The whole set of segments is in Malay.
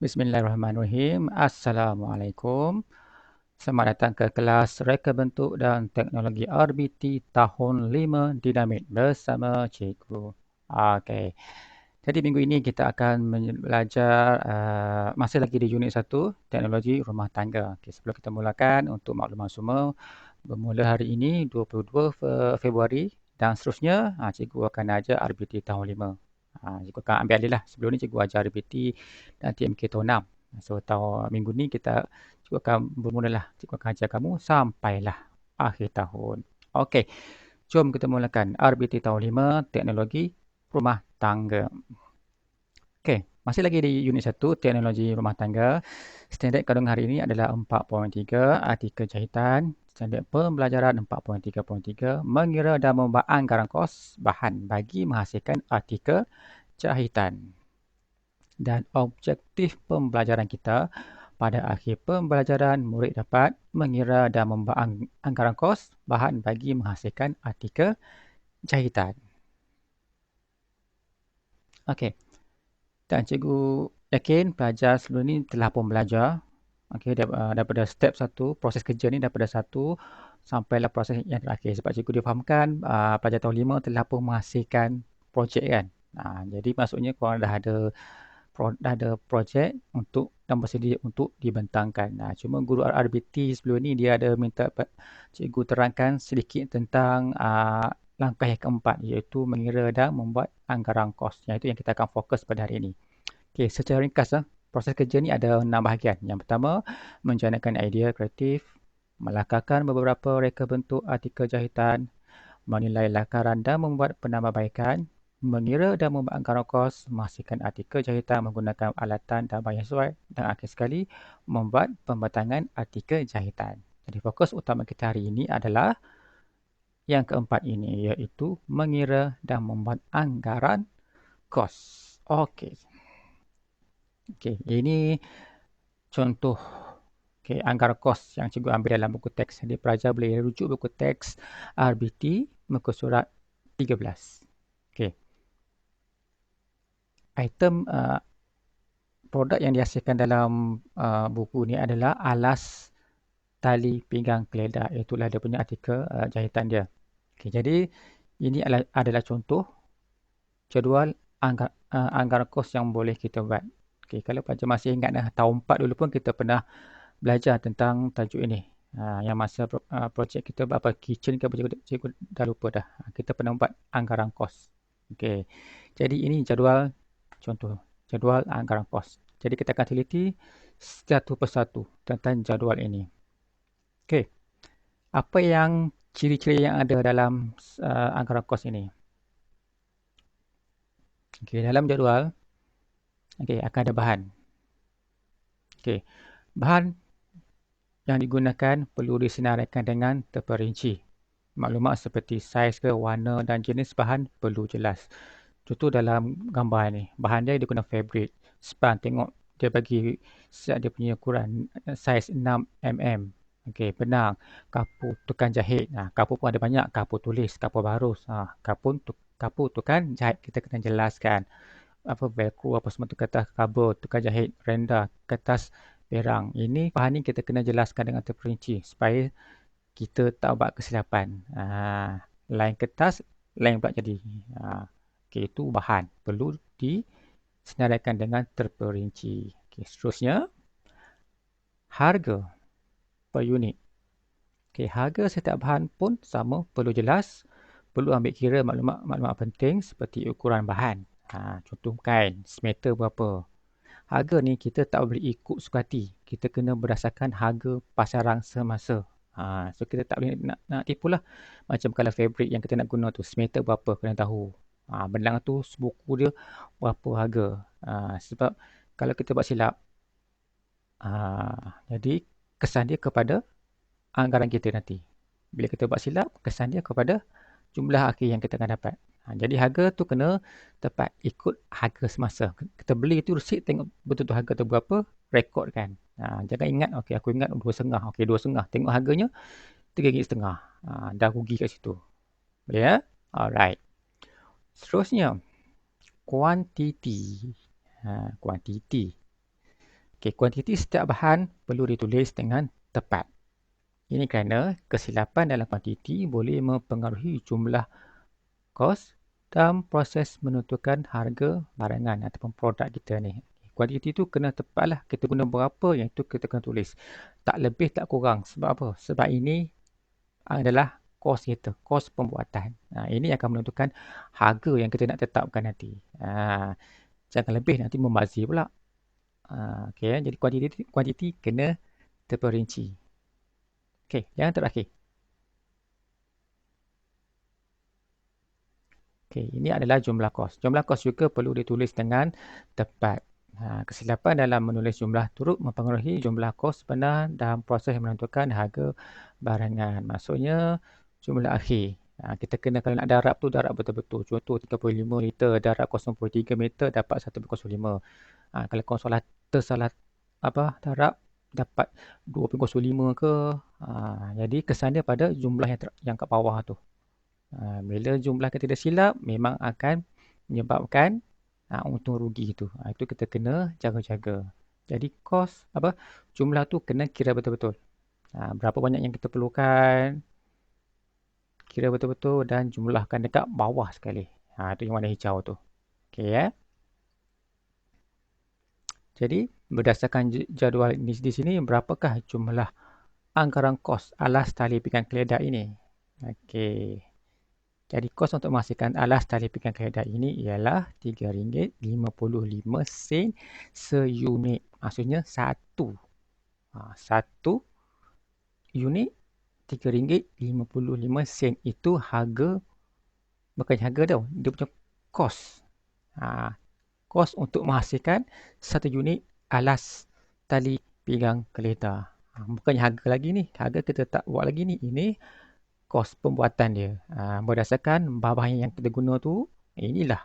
Bismillahirrahmanirrahim. Assalamualaikum. Selamat datang ke kelas Reka Bentuk dan Teknologi RBT tahun 5 Dinamit bersama Cikgu. Okey. Jadi minggu ini kita akan belajar masih lagi di unit 1 Teknologi Rumah Tangga. Okey, sebelum kita mulakan, untuk makluman semua, bermula hari ini 22 Februari dan seterusnya cikgu akan ajar RBT tahun 5. Cikgu akan ambil alih lah. Sebelum ni cikgu ajar RBT dan TMK tahun 6. So minggu ni cikgu akan bermulalah. Cikgu akan ajar kamu sampailah akhir tahun. Okey, jom kita mulakan RBT tahun 5 Teknologi Rumah Tangga. Okey, masih lagi di unit 1 Teknologi Rumah Tangga. Standard kandungan hari ini adalah 4.3 artikel jahitan. Standard pembelajaran 4.3.3 mengira dan membuat anggaran kos bahan bagi menghasilkan artikel jahitan. Dan objektif pembelajaran kita, pada akhir pembelajaran murid dapat mengira dan membuat anggaran kos bahan bagi menghasilkan artikel jahitan. Okey. Dan cikgu yakin pelajar sebelum ni telah pun belajar. Okey, daripada step 1, proses kerja ni daripada 1 sampailah proses yang terakhir. Sebab cikgu difahamkan pelajar tahun 5 telah pun menghasilkan projek kan. Jadi maksudnya korang dah ada projek untuk dan bersedia untuk dibentangkan. Cuma guru RBT sebelum ni dia ada minta cikgu terangkan sedikit tentang langkah yang keempat, iaitu mengira dan membuat anggaran kos. Yang itu yang kita akan fokus pada hari ini. Okey, secara ringkas, proses kerja ni ada 6 bahagian. Yang pertama, menjanakan idea kreatif, melakarkan beberapa reka bentuk artikel jahitan, menilai lakaran dan membuat penambahbaikan, mengira dan membuat anggaran kos, menghasilkan artikel jahitan menggunakan alatan dan bahan yang sesuai, dan akhir sekali, membuat pembentangan artikel jahitan. Jadi fokus utama kita hari ini adalah yang keempat ini, iaitu mengira dan membuat anggaran kos. Okey. Okey, ini contoh anggaran kos yang cikgu ambil dalam buku teks. Jadi pelajar boleh rujuk buku teks RBT muka surat 13. Okey. Item produk yang dihasilkan dalam buku ni adalah alas tali pinggang keledar. Itulah dia punya artikel jahitan dia. Okey, jadi ini adalah contoh jadual anggaran kos yang boleh kita buat. Okey, kalau pelajar masih ingat tahun 4 dulu pun kita pernah belajar tentang tajuk ini. Yang masa projek kita buat apa, kitchen ke apa, cikgu dah lupa dah. Kita pernah buat anggaran kos. Okey, jadi ini jadual contoh, jadual anggaran kos. Jadi kita akan teliti satu persatu tentang jadual ini. Okey, apa yang ciri-ciri yang ada dalam anggaran kos ini? Okey, dalam jadual akan ada bahan. Okey, bahan yang digunakan perlu disenaraikan dengan terperinci. Maklumat seperti saiz ke, warna dan jenis bahan perlu jelas. Contoh dalam gambar ni, bahan dia guna fabric. Span, tengok dia bagi dia punya ukuran saiz 6mm. Okey, benang, kapur, tukang jahit. Kapur pun ada banyak, kapur tulis, kapur barus. Kapur tukang jahit kita kena jelaskan. Velcro apa semua tu, kertas kabel, tukang jahit, renda, kertas perang. Ini bahan ni kita kena jelaskan dengan terperinci supaya kita tak buat kesilapan. Lain kertas, lain pula jadi. Okey, itu bahan. Perlu disenaraikan dengan terperinci. Okey, seterusnya, harga per unit. Okey, harga setiap bahan pun sama, perlu jelas. Perlu ambil kira maklumat penting seperti ukuran bahan. Contoh kain, meter berapa. Harga ni kita tak boleh ikut suka hati. Kita kena berdasarkan harga pasaran semasa. So kita tak boleh nak tipu lah. Macam kalau fabric yang kita nak guna tu, meter berapa kena tahu. Benang tu buku dia berapa harga. Sebab kalau kita buat silap, jadi kesan dia kepada anggaran kita nanti. Bila kita buat silap, kesan dia kepada jumlah akhir yang kita akan dapat. Jadi harga tu kena tepat ikut harga semasa. Kita beli tu resit, tengok betul-betul harga tu berapa, rekod kan. Jangan ingat, okey aku ingat 2.5. Okey 2.5. Tengok harganya RM3.5. Dah rugi kat situ. Boleh ya? Alright. Seterusnya, kuantiti. Kuantiti. Okey, kuantiti setiap bahan perlu ditulis dengan tepat. Ini kerana kesilapan dalam kuantiti boleh mempengaruhi jumlah kos dan proses menentukan harga barangan ataupun produk kita ni. Kuantiti tu kena tepatlah, kita guna berapa yang tu kita kena tulis. Tak lebih tak kurang. Sebab apa? Sebab ini adalah kos kita, kos pembuatan. Ini akan menentukan harga yang kita nak tetapkan nanti. Jangan lebih nanti membazir pula. Okay, jadi kuantiti kena terperinci. Okey, yang terakhir. Okey, ini adalah jumlah kos. Jumlah kos juga perlu ditulis dengan tepat. Kesilapan dalam menulis jumlah turut mempengaruhi jumlah kos sebenar dalam proses menentukan harga barangan. Maksudnya jumlah akhir. Kita kena kalau nak darab tu darab betul-betul. Contoh 35 liter darab 0.3 meter dapat 1.05. Kalau kau tersalah darab dapat 2.05 ke. Jadi kesan dia pada jumlah yang kat bawah tu. Bila jumlah kita tidak silap memang akan menyebabkan untung rugi tu. Itu kita kena jaga-jaga. Jadi jumlah tu kena kira betul-betul. Berapa banyak yang kita perlukan, kira betul-betul dan jumlahkan dekat bawah sekali. Itu yang warna hijau tu. Okey ya. Jadi berdasarkan jadual di sini berapakah jumlah anggaran kos alas tali pinggang keledar ini? Okey. Jadi kos untuk menghasilkan alas tali pinggang keledar ini ialah RM3.55 seunit. Maksudnya satu unit RM3.55 itu harga, bukan harga tau, dia punya kos. Kos untuk menghasilkan satu unit alas tali pinggang keledar. Bukannya harga lagi ni, harga kita tak buat lagi ni. Ini kos pembuatan dia. Berdasarkan bahan yang kita guna tu, inilah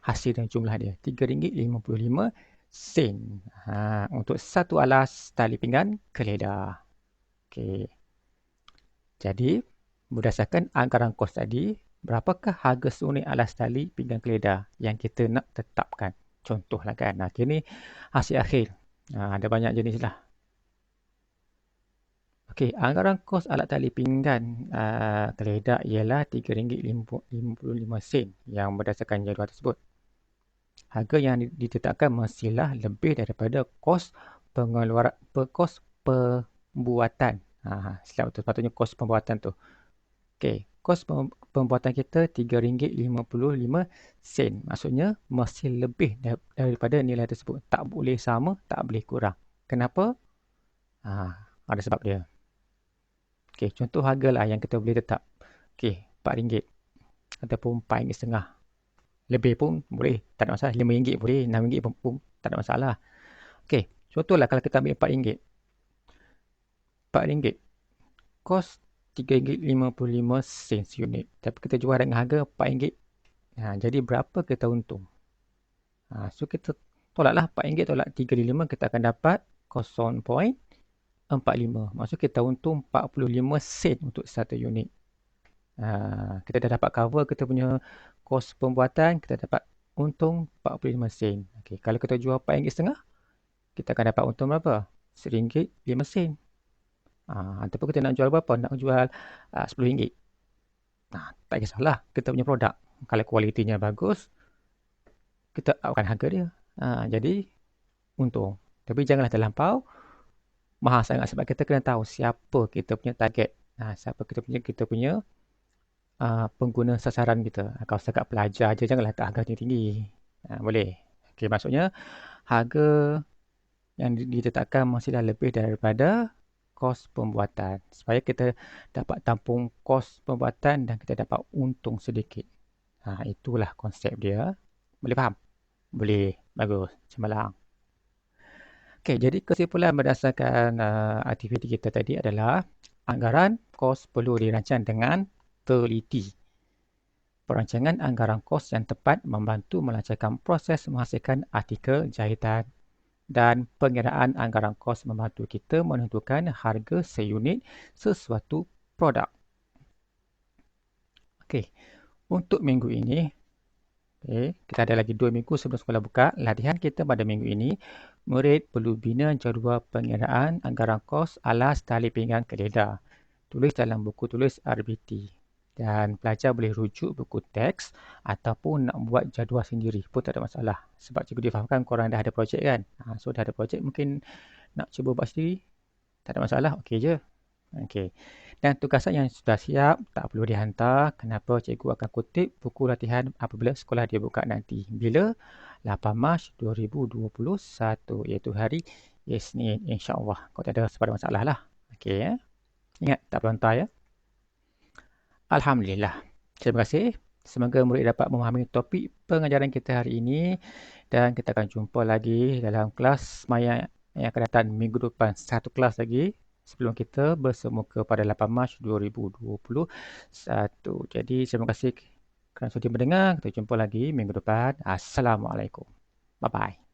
hasil dan jumlah dia. RM3.55 untuk satu alas tali pinggang keledar. Okey. Jadi, berdasarkan anggaran kos tadi, berapakah harga seunit alas tali pinggang keledar yang kita nak tetapkan? Contohlah kan. Ini hasil akhir. Ada banyak jenis lah. Okey, anggaran kos alat tali pinggang keledar ialah RM3.55 yang berdasarkan jadual tersebut. Harga yang ditetapkan mestilah lebih daripada kos pembuatan. Silap tu, sepatutnya kos pembuatan tu. Okey, kos pembuatan kita RM3.55. Maksudnya mesti lebih daripada nilai tersebut. Tak boleh sama, tak boleh kurang. Kenapa? Ada sebab dia. Okey, contoh hargalah yang kita boleh tetap. Okey, RM4 ataupun RM4.50. Lebih pun boleh, tak ada masalah. RM5 boleh, RM6 pun tak ada masalah. Okey, contohlah kalau kita ambil RM4. RM4. Kos RM3.55 unit. Tapi kita jual dengan harga RM4. Jadi berapa kita untung? So kita tolaklah RM4 tolak RM3.5, kita akan dapat 0.45. Maksud kita untung 45 sen untuk satu unit. Kita dah dapat cover kita punya kos pembuatan, kita dapat untung 45 sen. Okay, kalau kita jual RM4.50, kita akan dapat untung berapa? RM1.05. Ataupun kita nak jual berapa? Nak jual RM10. Tak kisahlah kita punya produk. Kalau kualitinya bagus, kita upkan harga dia. Jadi untung. Tapi janganlah terlampau mahal sangat sebab kita kena tahu siapa kita punya target. Siapa kita punya pengguna sasaran kita. Kalau setakat pelajar je janganlah letak harga tinggi. Boleh. Okey, maksudnya harga yang ditetapkan mestilah lebih daripada kos pembuatan supaya kita dapat tampung kos pembuatan dan kita dapat untung sedikit. Itulah konsep dia. Boleh faham? Boleh. Bagus. Cemerlang. Okey, jadi kesimpulan berdasarkan aktiviti kita tadi adalah anggaran kos perlu dirancang dengan teliti. Perancangan anggaran kos yang tepat membantu melancarkan proses menghasilkan artikel jahitan dan pengiraan anggaran kos membantu kita menentukan harga seunit sesuatu produk. Okey, untuk minggu ini Kita ada lagi 2 minggu sebelum sekolah buka. Latihan kita pada minggu ini, murid perlu bina jadual pengiraan anggaran kos alas tali pinggang keledar. Tulis dalam buku tulis RBT. Dan pelajar boleh rujuk buku teks ataupun nak buat jadual sendiri pun tak ada masalah. Sebab cikgu difahamkan korang dah ada projek kan. So dah ada projek, mungkin nak cuba buat sendiri, tak ada masalah, okey je. Okey. Dan tugasan yang sudah siap tak perlu dihantar. Kenapa? Cikgu akan kutip buku latihan apabila sekolah dibuka nanti. Bila? 8 Mac 2021 iaitu hari Isnin, insya-Allah. Kalau tak ada sebarang masalah lah. Okey ya. Ingat tak perlu hantar ya. Alhamdulillah. Terima kasih. Semoga murid dapat memahami topik pengajaran kita hari ini dan kita akan jumpa lagi dalam kelas maya yang akan datang minggu depan. Satu kelas lagi sebelum kita bersemuka pada 8 Mac 2021. Jadi terima kasih kerana sudi mendengar. Kita jumpa lagi minggu depan. Assalamualaikum. Bye-bye.